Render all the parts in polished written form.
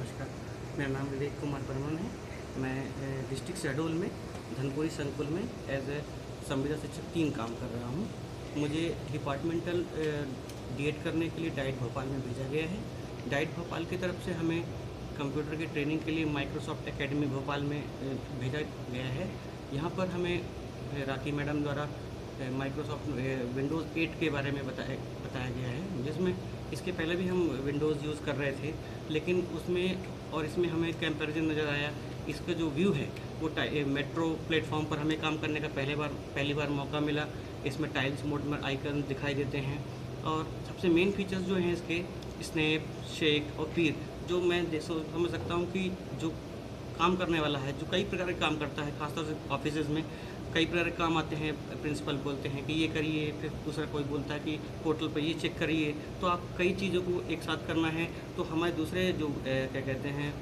नमस्कार, मेरा नाम विवेक कुमार बर्मन है। मैं डिस्ट्रिक्ट शहडोल में धनपुरी संकुल में एज ए संविदा शिक्षक 3 काम कर रहा हूँ। मुझे डिपार्टमेंटल डीएड करने के लिए डाइट भोपाल में भेजा गया है। डाइट भोपाल की तरफ से हमें कंप्यूटर की ट्रेनिंग के लिए माइक्रोसॉफ्ट एकेडमी भोपाल में भेजा गया है। यहाँ पर हमें राखी मैडम द्वारा माइक्रोसॉफ्ट विंडोज़ 8 के बारे में बताया गया है, जिसमें इसके पहले भी हम विंडोज़ यूज़ कर रहे थे, लेकिन उसमें और इसमें हमें कंपैरिजन नज़र आया। इसका जो व्यू है वो मेट्रो प्लेटफॉर्म पर हमें काम करने का पहली बार मौका मिला। इसमें टाइल्स मोड में आइकन दिखाई देते हैं और सबसे मेन फीचर्स जो हैं इसके स्नैप, शेक और पीर, जो मैं समझ सकता हूँ कि जो काम करने वाला है, जो कई प्रकार के काम करता है, खासतौर से ऑफिसेज़ में कई प्रकार के काम आते हैं। प्रिंसिपल बोलते हैं कि ये करिए, फिर दूसरा कोई बोलता है कि पोर्टल पर ये चेक करिए, तो आप कई चीज़ों को एक साथ करना है। तो हमारे दूसरे जो क्या कहते हैं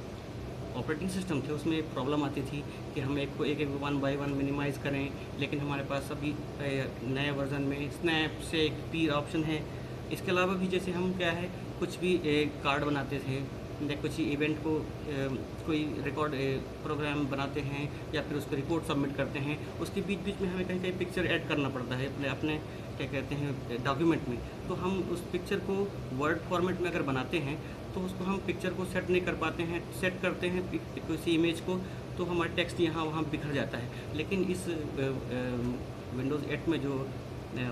ऑपरेटिंग सिस्टम थे, उसमें प्रॉब्लम आती थी कि हम एक 1 बाय 1 मिनिमाइज़ करें, लेकिन हमारे पास अभी नए वर्जन में स्नैप, शेक, पीर ऑप्शन है। इसके अलावा भी जैसे हम क्या है कुछ भी कार्ड बनाते थे या कुछ इवेंट को कोई रिकॉर्ड प्रोग्राम बनाते हैं या फिर उसको रिपोर्ट सबमिट करते हैं, उसके बीच में हमें कहीं पिक्चर ऐड करना पड़ता है अपने क्या कहते हैं डॉक्यूमेंट में। तो हम उस पिक्चर को वर्ड फॉर्मेट में अगर बनाते हैं तो उसको हम पिक्चर को सेट नहीं कर पाते हैं। सेट करते हैं किसी इमेज को तो हमारा टेक्स्ट यहाँ वहाँ बिखर जाता है। लेकिन इस विंडोज़ 8 में जो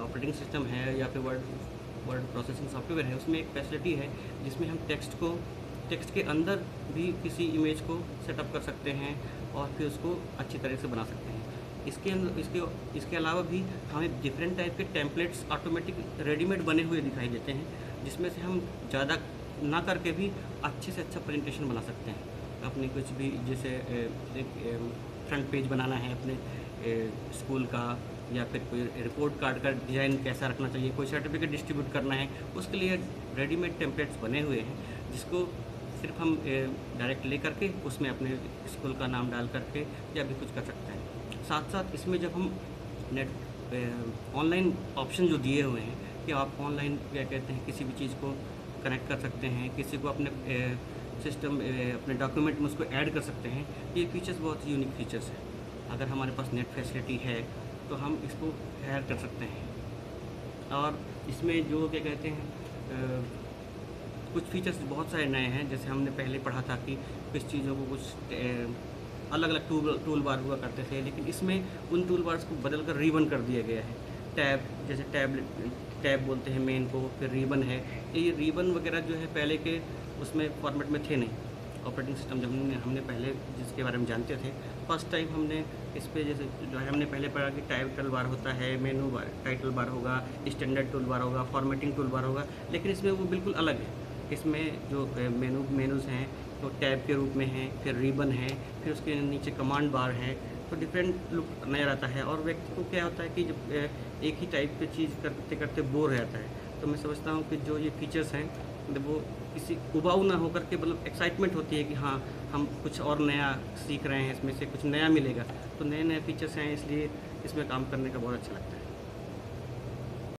ऑपरेटिंग सिस्टम है या फिर वर्ड प्रोसेसिंग सॉफ्टवेयर है, उसमें एक फैसिलिटी है जिसमें हम टेक्स्ट के अंदर भी किसी इमेज को सेटअप कर सकते हैं और फिर उसको अच्छी तरह से बना सकते हैं। इसके अलावा भी हमें डिफरेंट टाइप के टेम्पलेट्स ऑटोमेटिक रेडीमेड बने हुए दिखाई देते हैं, जिसमें से हम ज़्यादा ना करके भी अच्छे से अच्छा प्रेजेंटेशन बना सकते हैं। अपने कुछ भी जैसे फ्रंट पेज बनाना है अपने स्कूल का, या फिर कोई रिपोर्ट कार्ड का डिज़ाइन कैसा रखना चाहिए, कोई सर्टिफिकेट डिस्ट्रीब्यूट करना है, उसके लिए रेडीमेड टेम्पलेट्स बने हुए हैं, जिसको सिर्फ हम डायरेक्ट ले करके उसमें अपने स्कूल का नाम डाल करके या भी कुछ कर सकते हैं। साथ साथ इसमें जब हम नेट ऑनलाइन ऑप्शन जो दिए हुए हैं कि आप ऑनलाइन क्या कहते हैं किसी भी चीज़ को कनेक्ट कर सकते हैं, किसी को अपने सिस्टम अपने डॉक्यूमेंट में उसको ऐड कर सकते हैं, ये फीचर्स बहुत यूनिक फीचर्स हैं। अगर हमारे पास नेट फैसिलिटी है तो हम इसको हायर कर सकते हैं। और इसमें जो क्या कहते हैं कुछ फीचर्स बहुत सारे नए हैं। जैसे हमने पहले पढ़ा था कि कुछ चीज़ों को कुछ अलग अलग टूल बार हुआ करते थे, लेकिन इसमें उन टूल बार्स को बदल कर रिबन कर दिया गया है। टैब, जैसे टैब बोलते हैं मेन को, फिर रिबन है। ये रिबन वगैरह जो है पहले के उसमें फॉर्मेट में थे नहीं। ऑपरेटिंग सिस्टम जब हमने पहले जिसके बारे में जानते थे, फर्स्ट टाइम हमने इस पर जैसे जो है हमने पहले पढ़ा कि टाइटल बार होता है, मेनू बार, टाइटल बार होगा, स्टैंडर्ड टूल बार होगा, फॉर्मेटिंग टूल बार होगा, लेकिन इसमें वो बिल्कुल अलग है। इसमें जो मेनूज़ हैं तो टैब के रूप में हैं, फिर रिबन है, फिर उसके नीचे कमांड बार है, तो डिफरेंट लुक नया आता है। और व्यक्ति को क्या होता है कि जब एक ही टाइप की चीज़ करते करते बोर हो जाता है। तो मैं समझता हूँ कि जो ये फीचर्स हैं वो किसी उबाऊ ना होकर के मतलब एक्साइटमेंट होती है कि हाँ हम कुछ और नया सीख रहे हैं, इसमें से कुछ नया मिलेगा। तो नए फीचर्स हैं, इसलिए इसमें काम करने का बहुत अच्छा लगता है।